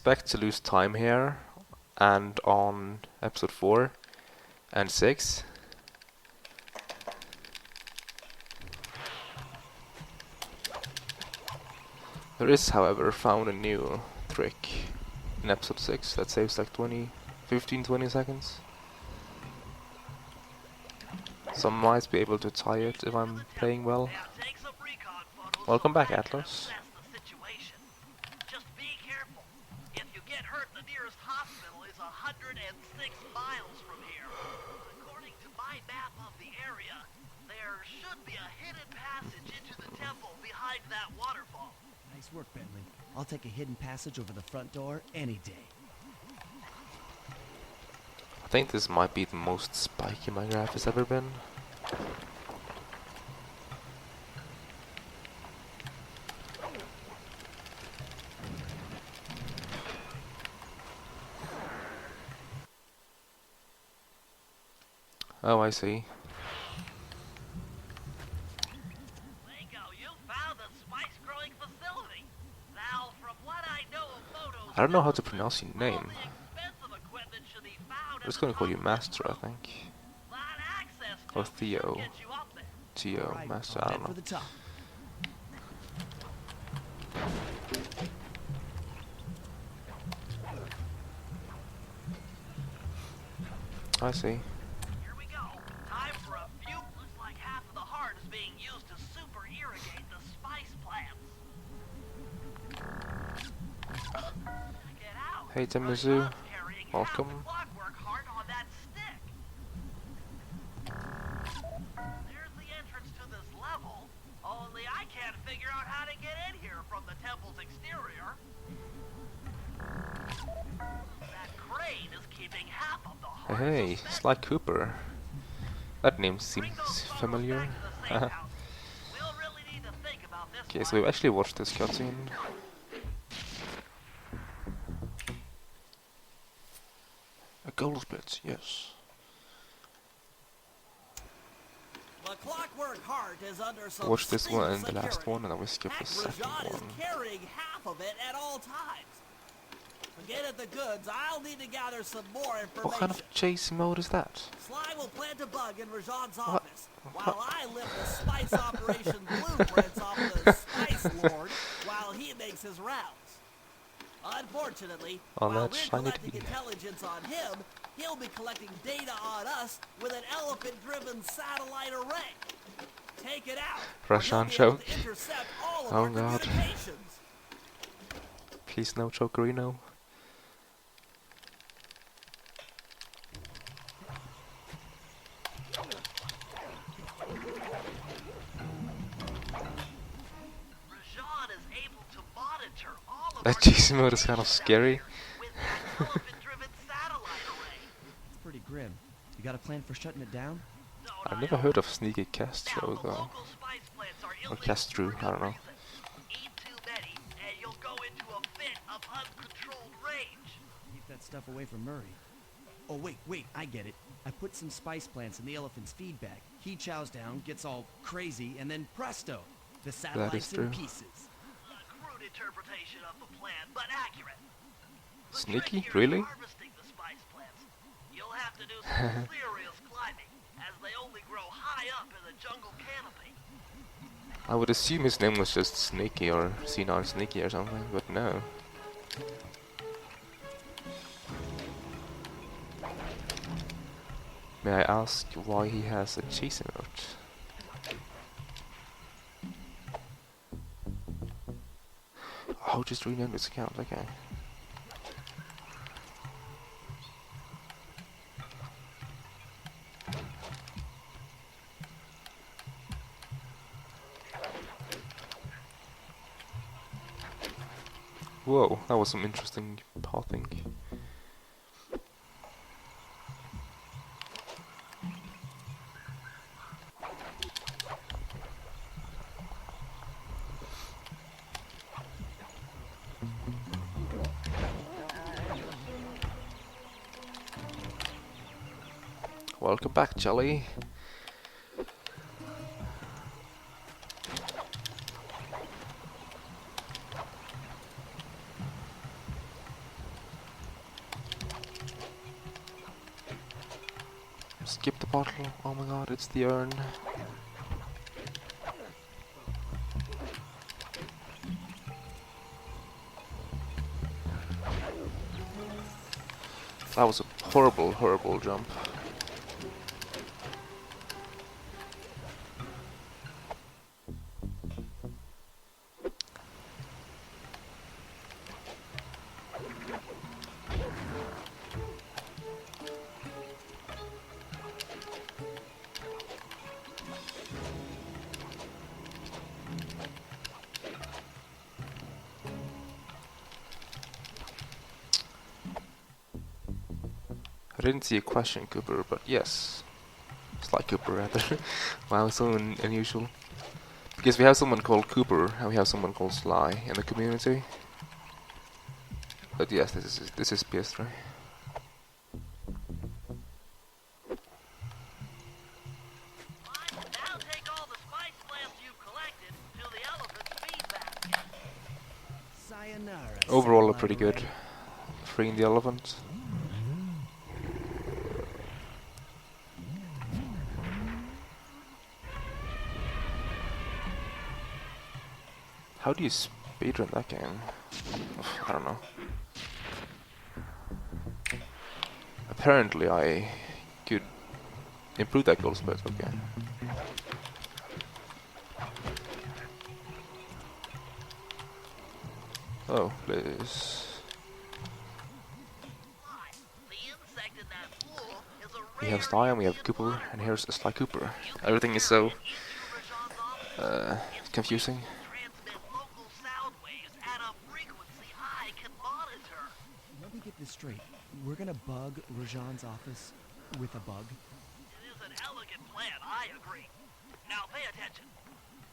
expect to lose time here and on episode 4 and 6. There is, however, found a new trick in episode 6 that saves like 15-20 seconds. So I might be able to tie it if I'm playing well. Welcome back, Atlas. Just be careful. If you get hurt, the nearest hospital is 106 miles from here. According to my map of the area, there should be a hidden passage into the temple behind that waterfall. Nice work, Bentley. I'll take a hidden passage over the front door any day. I think this might be the most spiky my graph has ever been. Oh, I see. Lingo, you found the spice growing facility. Now, from what I know of photos, I don't know how to pronounce your name. all the expensive equipment should be found I'm just gonna call you Master, I think. that access to Or Theo. should get you up there. Theo, Right, Master, I'll I head don't for know. the top. I see. Here we go. Time for a few. Looks like half of the heart is being used to super irrigate the spice plants. Check it out. Hey, Temizu. Rashawn's carrying half Welcome. the clockwork heart on that stick. There's the entrance to this level. Only I can't figure out how to get in here from the temple's exterior. That crane is keeping half of the heart. Hey, suspended. Sly Cooper. That name seems Bring those photos familiar. back to the safe house. We'll really need to think about this Okay, so one. we've actually watched this cutscene. A gold bit, yes. The clockwork heart is under some Watch this one and the strict last security. one, and then we skip the Heck, second Rajan is one. carrying half of it at all times. Forget it, the goods. I'll need to gather some more information. What kind of chase mode is that? Sly will plant a bug in Rajan's What? office, while I lift the spice operation blueprints off the Spice Lord while he makes his rounds. Unfortunately, Oh, while that's we're shiny collecting tea. intelligence on him, he'll be collecting data on us with an elephant-driven satellite array. Take it out. or he'll Rashan be able to choke. intercept all of Oh, our God. communications. Please no Chocorino. Rajan is able to monitor all of That our chase mode is kind of scary. with that elephant-driven satellite array. It's pretty grim. You got a plan for shutting it down? Don't I've I never heard always? of Sneaky Castro Now, the though. local spice plants are Or illegal Castro, for I don't good know. reason. Eat too many, and you'll go into a fit of uncontrolled rage. Keep that stuff away from Murray. Oh, wait, I get it. I put some spice plants in the elephant's feed bag. He chows down, gets all crazy, and then presto! The satellite's true. in pieces. A crude interpretation of the plan, but accurate. The Sneaky? trick here is Really? harvesting the spice plants. You'll have to do some serious climbing, as they only grow high up in the jungle canopy. I would assume his name was just Sneaky or Sinar Sneaky or something, but no. May I ask why he has a chase emote? Oh, just rename his account, okay. Whoa, that was some interesting pathing. Welcome back, Jelly. Skip the bottle. Oh my god, it's the urn. That was a horrible, horrible jump. I didn't see a question, Cooper, but yes. Sly Cooper, rather. Wow, so unusual. Because we have someone called Cooper, and we have someone called Sly in the community. But yes, this is PS3. Now take all the spice plants you've collected to the elephant's feed basket. Sayonara. Overall, satellite pretty good. array. Freeing the elephant. How do you speedrun that game? I don't know. Apparently I could improve that goal split, okay. Oh, please. The insect in that pool is a We have rare Sly and we have Indian Cooper, water and here's Sly Cooper. You can Everything is carry so it into Rajan's office. Its confusing. wings transmit local sound waves at a frequency I can monitor. Let me get this straight. We're gonna bug Rajan's office with a bug? It is an elegant plan, I agree. Now pay attention.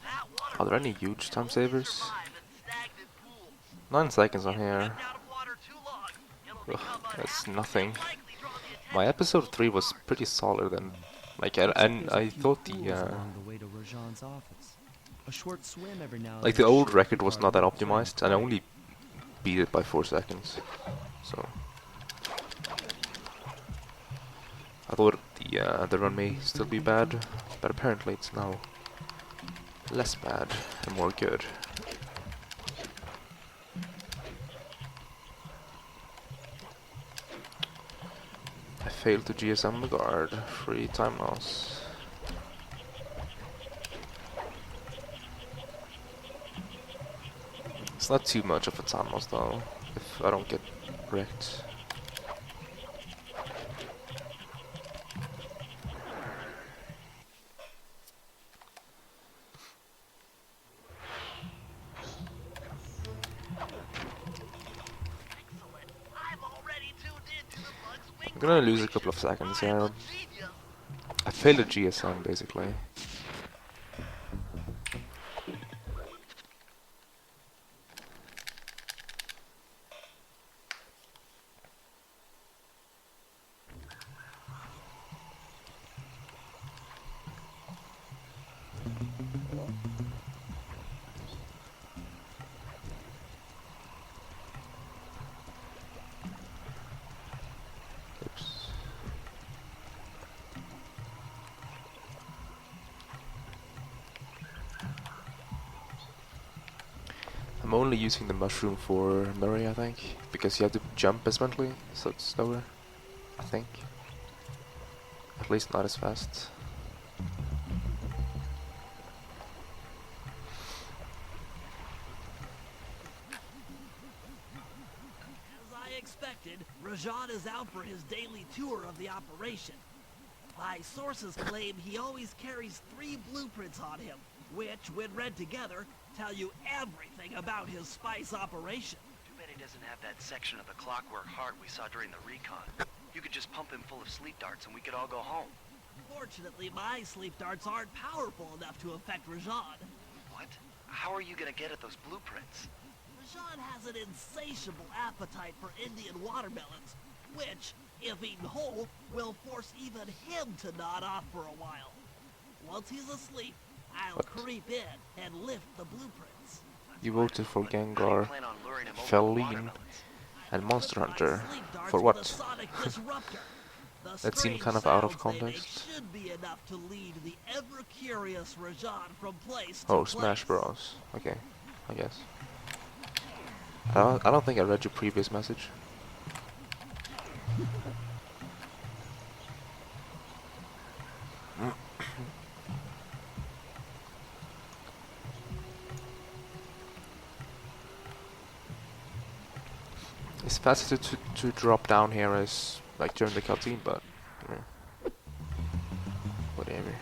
That water Are there any plant huge can time only savers? survive in stagnant pools. 9 seconds on If you here. kept out of water too long, it'll Ugh, become that's unhappy nothing. and likely draw the attention My of episode 3 local was guards. pretty solid, and like Looks like and there's a I few thought pools the along the way to Rajan's office. A short swim every now and like the then old should record keep was our not that lips right. optimized, and I only beat it by 4 seconds. So I thought the run may still be bad, but apparently it's now less bad and more good. I failed to GSM the guard. Free time loss. It's not too much of a time loss though, if I don't get wrecked. Excellent. I'm already tuned into the bug's wing I'm gonna lose a vibration. couple of seconds I'm here. a genius. I failed a GSM basically. Oops. I'm only using the mushroom for Murray, I think, because you have to jump as mentally, so it's slower, I think. At least not as fast. As I expected, Rajan is out for his daily tour of the operation. My sources claim he always carries 3 blueprints on him, which, when read together, tell you everything about his spice operation. Too bad he doesn't have that section of the clockwork heart we saw during the recon. You could just pump him full of sleep darts and we could all go home. Fortunately, my sleep darts aren't powerful enough to affect Rajan. What? How are you gonna get at those blueprints? Rajan has an insatiable appetite for Indian watermelons, which, if eaten whole, will force even him to nod off for a while. Once he's asleep, I'll What? creep in and lift the blueprints. You voted for How do you Gengar, plan on luring him over the Feline, watermelons? and Monster My Hunter. sleep darts For with a what? sonic disruptor. The That seemed strange kind of out of sounds they make context. should be enough to lead the ever-curious Rajan from place to Oh, place. Smash Bros. Okay, I guess. I don't think I read your previous message. It's faster to drop down here as like during the cutscene, but whatever.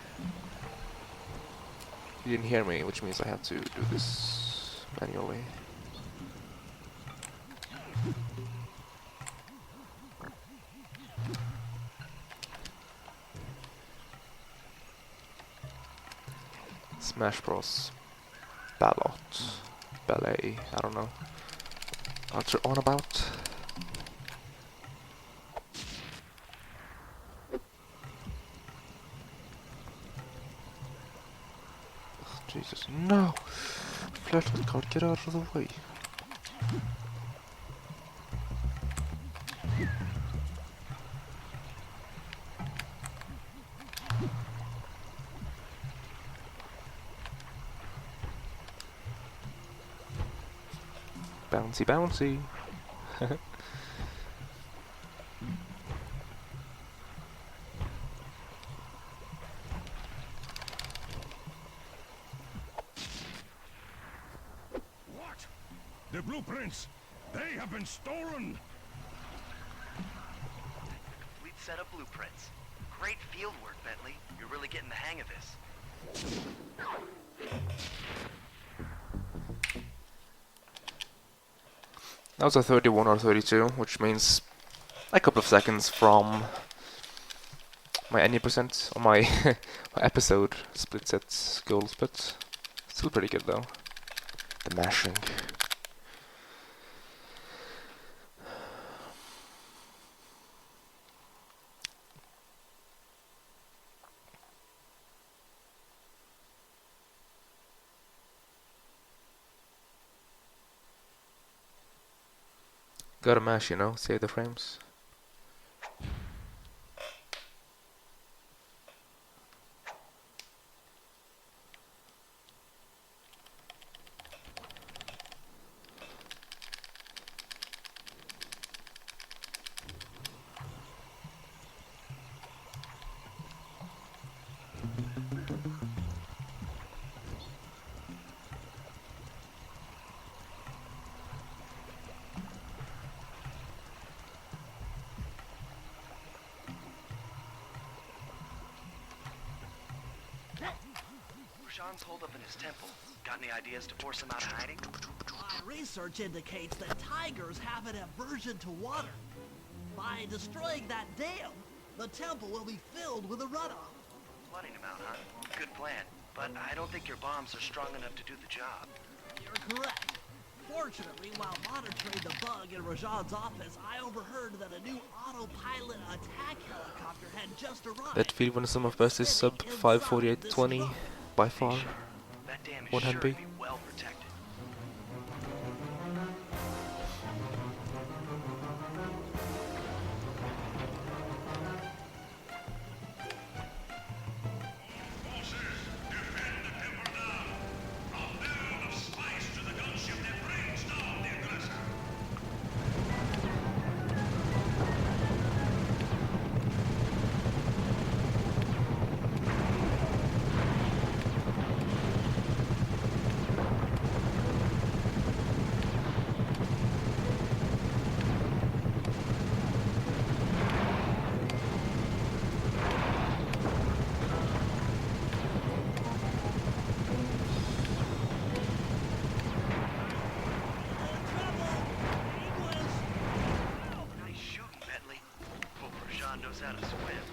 You didn't hear me, which means I have to do this manually. Smash Bros. Ballot. Ballet. I don't know. What you're on about? Ugh, Jesus, no! Flashlight card, get out of the way. Bouncy, bouncy. What? The blueprints! They have been stolen! Complete set of blueprints. Great field work, Bentley. You're really getting the hang of this. That was a 31 or 32, which means a couple of seconds from my any percent on my, my episode split set goal split. Still pretty good though. The mashing. Gotta mash, you know, save the frames. Rashawn's holed up in his temple. Got any ideas to force him out of hiding? My research indicates that tigers have an aversion to water. By destroying that dam, the temple will be filled with a runoff. Flooding him out, huh? Good plan. But I don't think your bombs are strong enough to do the job. You're correct. Fortunately, while monitoring the bug in Rajan's office, I overheard that a new autopilot attack helicopter had just arrived. That field when some of best is sub 54820 by far. Sure. That dam is One sure hand to B. be well protected. Nice shooting, Bentley. Hope Rashawn knows how to swim.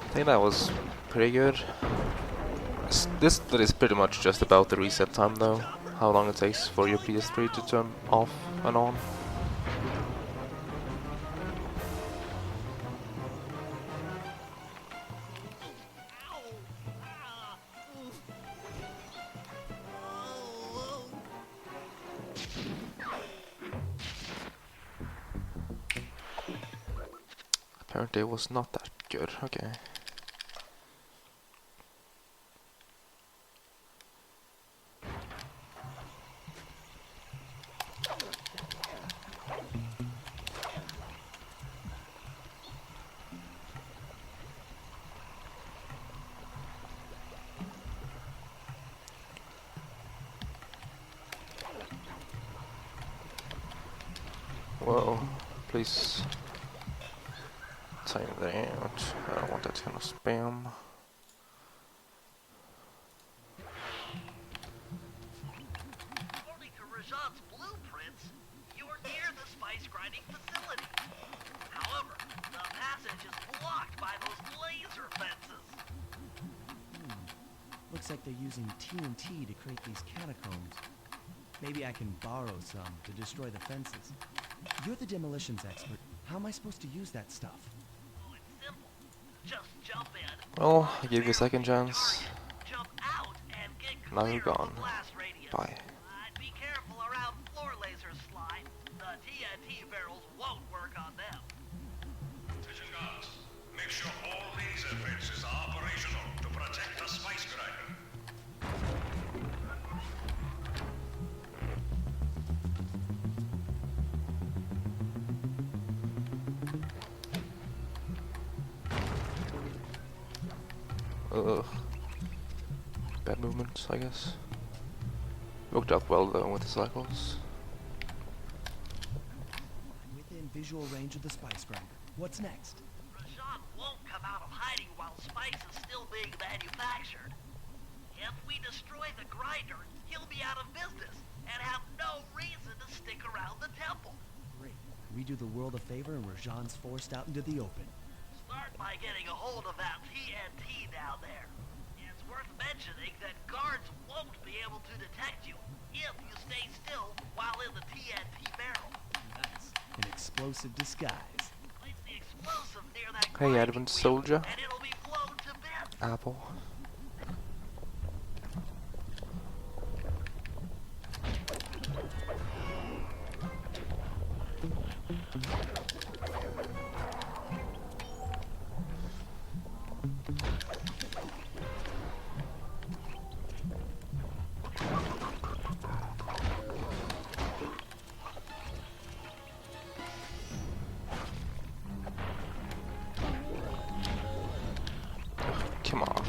I think that was pretty good. This is pretty much just about the reset time though. How long it takes for your PS3 to turn off and on. Ow! Ah! Oof. Oh, Apparently it was not that good. Okay. Whoa, please time that out. I don't want that kind of spam. According to Rajan's blueprints, you're near the spice grinding facility. However, the passage is blocked by those laser fences. Looks like they're using TNT to create these catacombs. Maybe I can borrow some to destroy the fences. You're the demolitions expert. How am I supposed to use that stuff? Oh, it's simple. Just jump in. Well, I gave you a second chance. Jump out and get Now clear you're of gone. the blast radius. Bye. Be careful around floor lasers, Sly. The TNT barrels won't work on them. Attention guards, make sure all laser fences are operational to protect the spice grinder. Ugh. Bad movement, I guess. Worked out well though with the cycles. I'm within visual range of the spice grinder. What's next? Rajan won't come out of hiding while spice is still being manufactured. If we destroy the grinder, he'll be out of business and have no reason to stick around the temple. Great. We do the world a favor and Rajan's forced out into the open. Start by getting a hold of that TNT down there. It's worth mentioning that guards won't be able to detect you if you stay still while in the TNT barrel. Nice. An explosive disguise. Place the explosive near that Hey, grinding Advent wheel, Soldier. and it'll be blown to bits. Apple. Come on.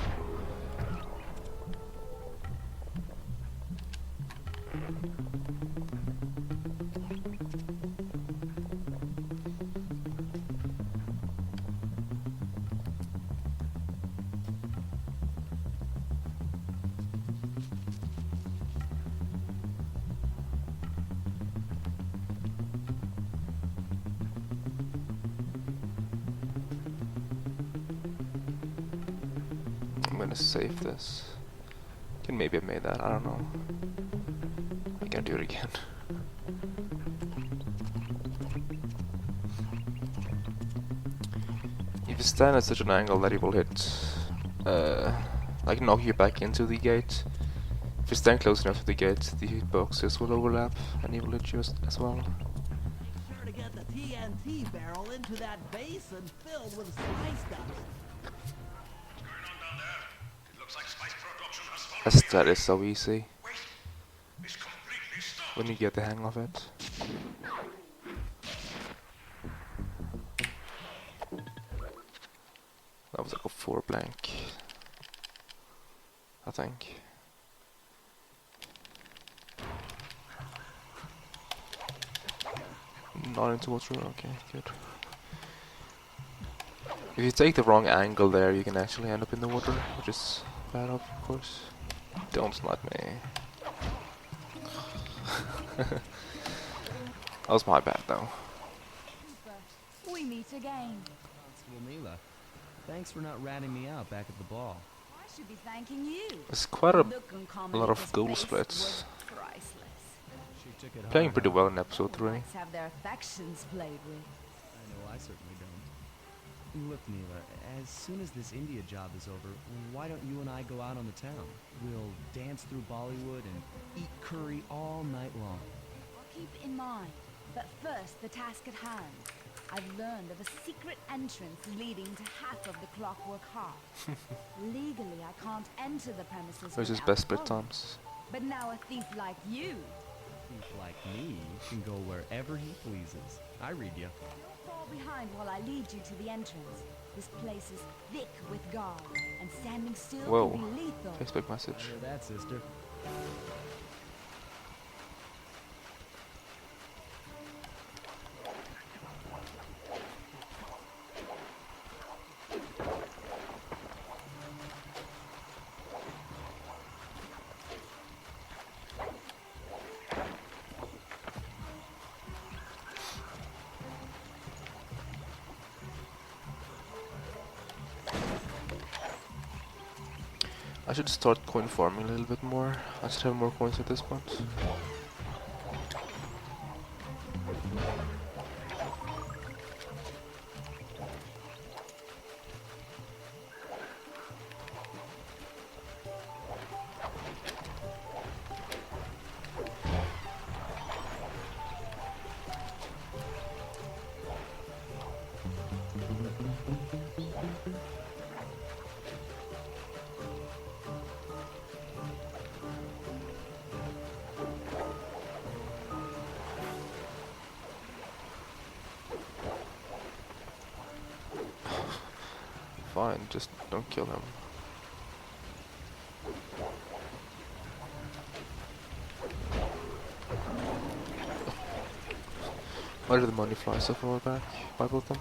I'm gonna save this. Can maybe have made that, I don't know. I can do it again. If you stand at such an angle that you will hit, like knock you back into the gate. If you stand close enough to the gate, the hitboxes will overlap and he will hit you as well. Make sure to get the TNT barrel into that basin filled with spice dust. What's going on down there? It looks like spice production has fallen. As that is so easy Wait, it's completely stopped. when you get the hang of it. That was like a 4 blank, I think. Not into water, okay, good. If you take the wrong angle there, you can actually end up in the water, which is bad, of course. Don't snipe me. That was my bad, though. We meet again. Constable Mila, thanks for not ratting me out back at the ball. I should be thanking you. It's quite a Look and comment lot at of this goal place splits. was priceless. She took it Playing hard, pretty huh? well in episode 3. Lights have their affections played with. I know I certainly don't. Look, Mila, as soon as this India job is over, why don't you and I go out on the town? We'll dance through Bollywood and eat curry all night long. I'll keep it in mind. But first, the task at hand. I've learned of a secret entrance leading to half of the Clockwork Heart. Legally, I can't enter the premises Where's his without best bit warrant. times? But now a thief like you, A thief like me can go wherever he pleases. I read you. don't fall behind while I lead you to the entrance. This place is thick with guards, and standing still Whoa. could be lethal. Facebook I message. hear that, sister. I should start coin farming a little bit more. I should have more coins at this point. Fine, just don't kill him. Why did the money fly so far back? Why both them?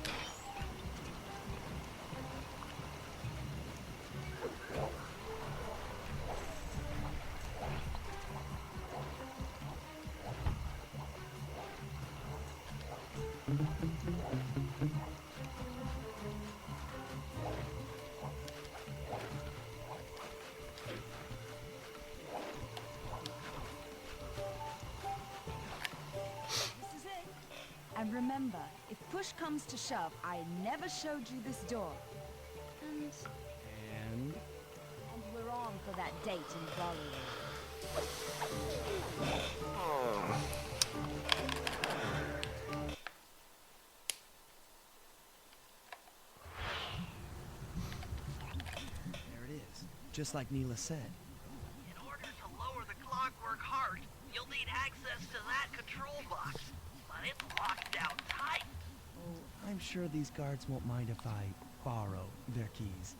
This is it. And remember, if push comes to shove, I never showed you this door. And And we're on for that date in Bollywood. there it is. Just like Neela said. In order to lower the Clockwork Heart, you'll need access to that control box. But it's locked down tight. Oh, I'm sure these guards won't mind if I borrow their keys.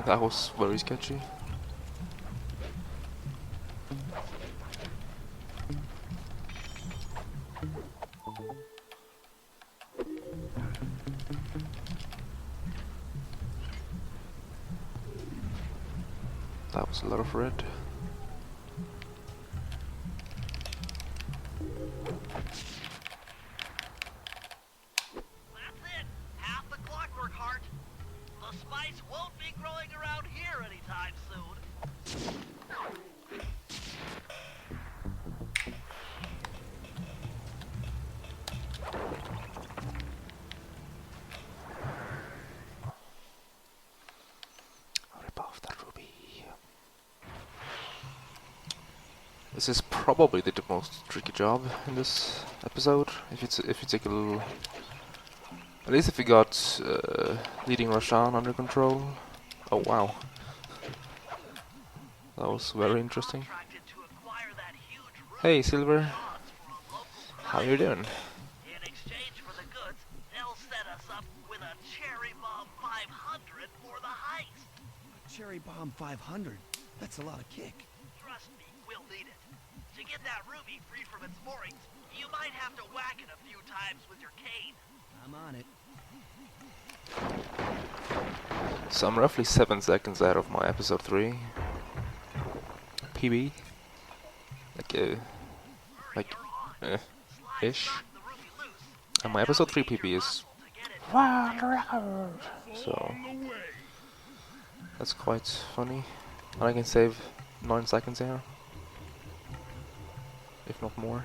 That was very sketchy. That was a lot of red. That's it. Half the Clockwork Heart. The spice won't be growing around here anytime soon. Rip off that ruby. This is probably the most tricky job in this episode. If you take a little, at least if you got leading Roshan under control. Oh wow, that was very interesting. Contracted to acquire that huge ruby Hey Silver, from a local how you doing? In exchange for the goods, they'll set us up with a cherry bomb 500 for the heist. Cherry Bomb 500. That's a lot of kick. Trust me, we'll need it. To get that ruby free from its moorings, you might have to whack it a few times with your cane. I'm on it. So I'm roughly 7 seconds out of my episode 3 PB. Like Slide ish. knock the ruby loose, And my episode 3 PB is to get it. so that's quite funny. And I can save 9 seconds here, if not more.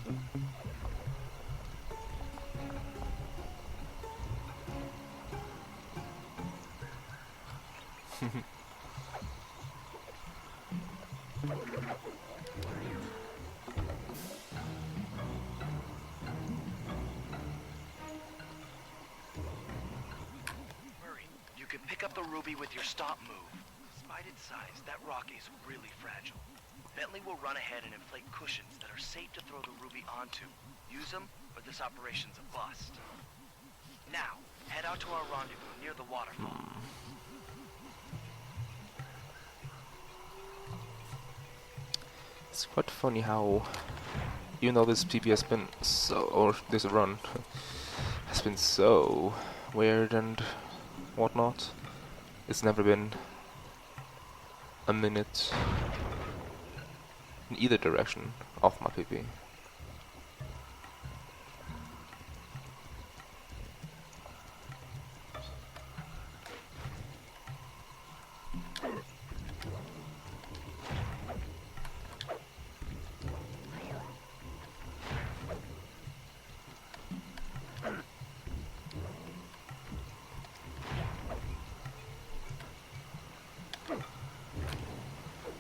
Murray, you can pick up the ruby with your stop move. Despite its size, that rock is really fragile. Bentley will run ahead and inflate cushions that are safe to throw the ruby onto. Use them, or this operation's a bust. Now, head out to our rendezvous near the waterfall. It's quite funny how, even though this PB has been so, or this run has been so weird and whatnot, it's never been a minute in either direction of my PB.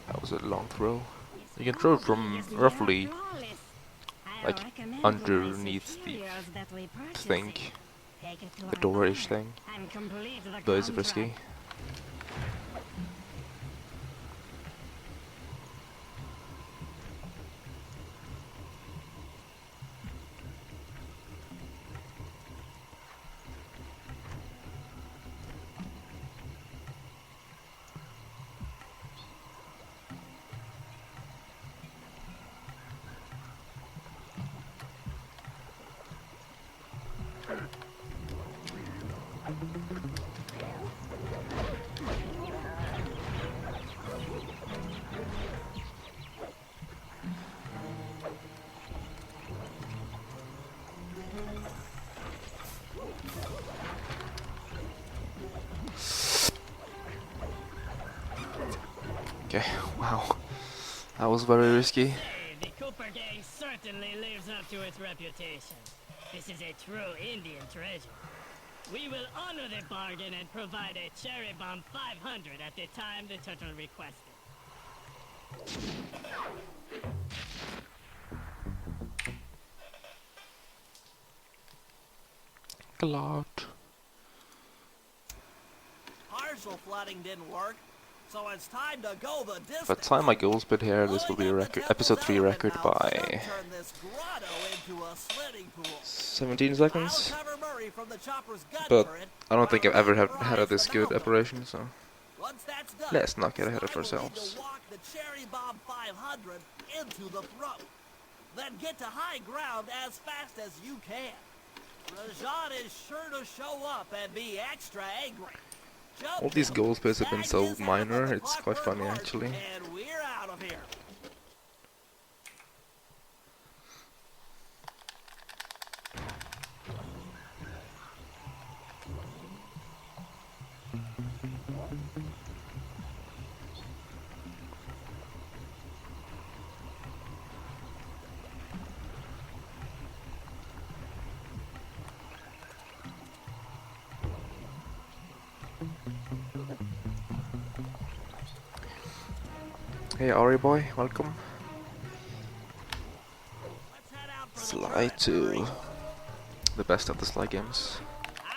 That was a long throw. You can throw from roughly like underneath the thing, the door-ish thing, but it's risky. Okay, wow, that was very risky. The Cooper gang certainly lives up to its reputation. This is a true Indian treasure. We will honor the bargain and provide a cherry bomb 500 at the time the turtle requested. A lot. Partial flooding didn't work, so it's time to go the distance. By the time my goals bit here, this will be a record, episode 3 record by Turn this grotto into a swimming pool. 17 seconds. I'll cover Murray from the chopper's gun But turret, I don't think I've ever had while a this Rise good the operation, so Once that's done, let's not get ahead of Sly will need ourselves. to walk the cherry bomb 500 into the throat. Then get to high ground as fast as you can. Rajat is sure to show up and be extra angry. Jump All these him, goal splits have been snag so his head minor, with the it's quite clockwork funny horse, actually. And we're out of here. Hey Ari boy, welcome. Let's head out for the Sly turret, 2. Murray. The best of the Sly games.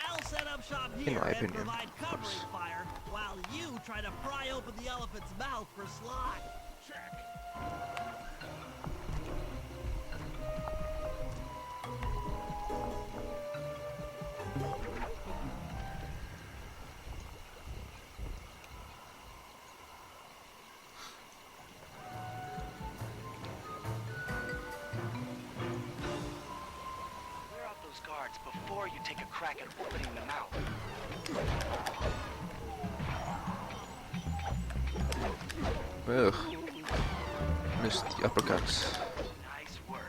I'll set up shop In here my and opinion, provide of course. covering fire while you try to pry open the elephant's mouth for Sly. Clear out those guards before you take a crack at opening them out. Ugh. Missed the uppercuts. Nice work.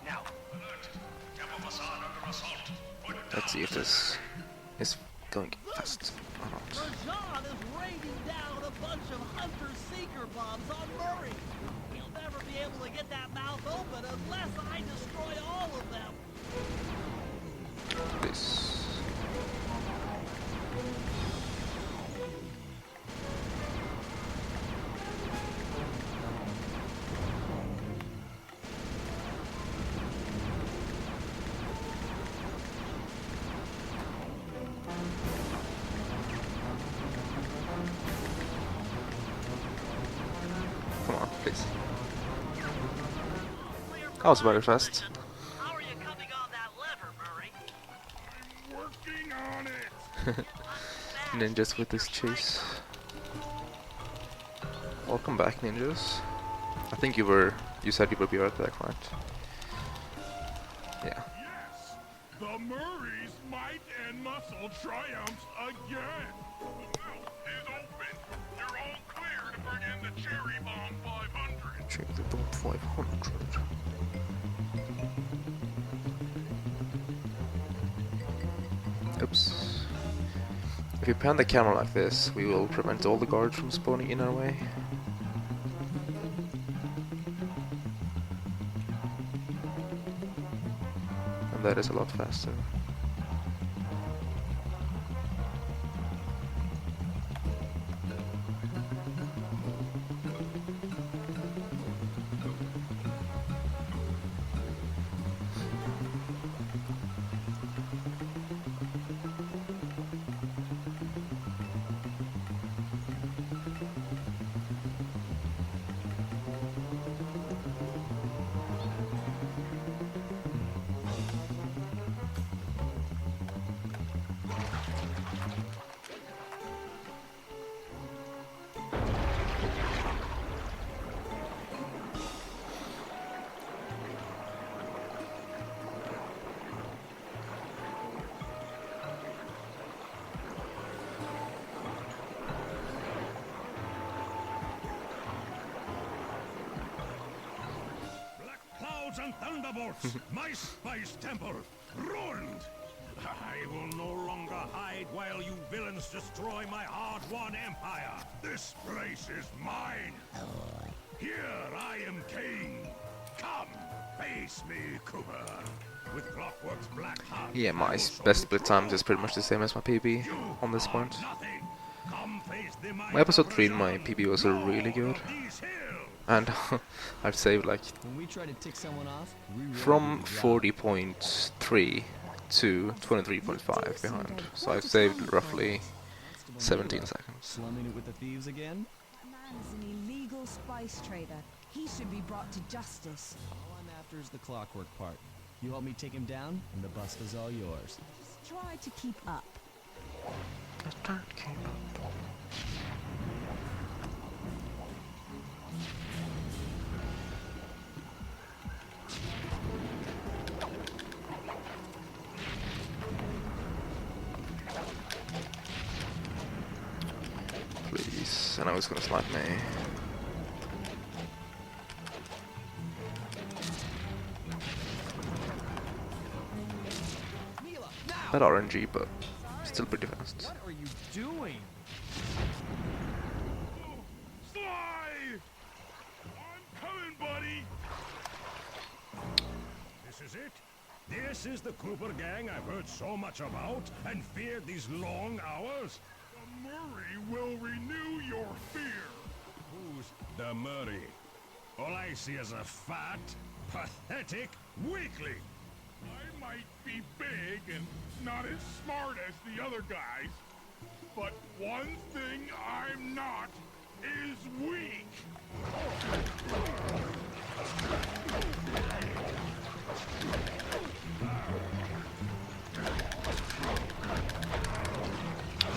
Now, Alert! Temple facade under assault. Put Let's see if this is going fast or not. Rajan is raining down a bunch of Hunter-Seeker bombs on Murray. He'll never be able to get that mouth open unless I destroy all of them. Please. Come on, please. That was very fast. How are you coming on that lever, Murray? I'm working on it. Ninjas with this chase. Welcome back, ninjas. I think you said you would be right back, right? Yeah. Yes, the Murray's might and muscle triumphs again. The mouth is open. You're all clear to bring in the Cherry Bomb 500. Check the bomb 500. Oops. If you pan the camera like this, we will prevent all the guards from spawning in our way. And that is a lot faster. And thunderbolts, my spice temple, ruined! I will no longer hide while you villains destroy my hard-won empire. This place is mine. Here I am king. Come, face me, Cooper. With Clockwork's black heart. Yeah, my best split times is pretty much the same as my PB on this point. My episode 3 in my PB was really good. And I've saved like When we try to tick someone off, we really from do the job. 40.3 to 23.5 behind. So I've saved roughly 17 seconds. Slumming it with the thieves again? That man is an illegal spice trader. He should be brought to justice. All I'm after is the clockwork part. You help me take him down, and the bust is all yours. Just try to keep up. Please, and I was gonna slide me. Mila, now! That RNG, but still pretty fast. What are you doing? Sly! I'm coming, buddy! This is it? This is the Cooper gang I've heard so much about and feared these long hours? The Murray will renew your fear. Who's the Murray? All I see is a fat, pathetic weakling. I might be big and not as smart as the other guys, but one thing I'm not is weak.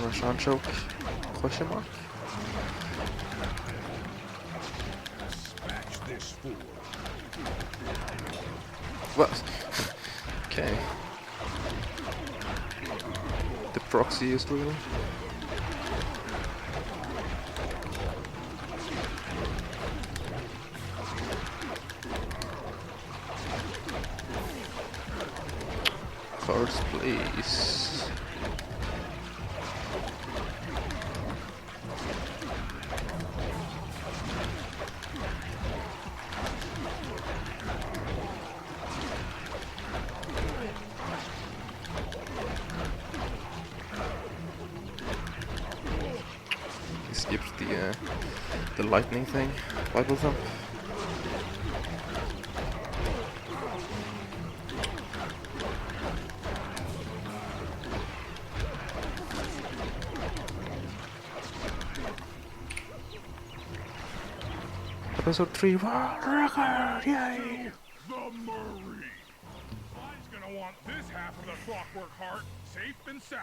Russian choke? Question mark? Dispatch this fool. What? Okay. The proxy is real. Cards, please. the lightning thing, Bible thump. Episode 3 world record, yay! The Murray. Sly's gonna want this half of the Clockwork Heart safe and sound.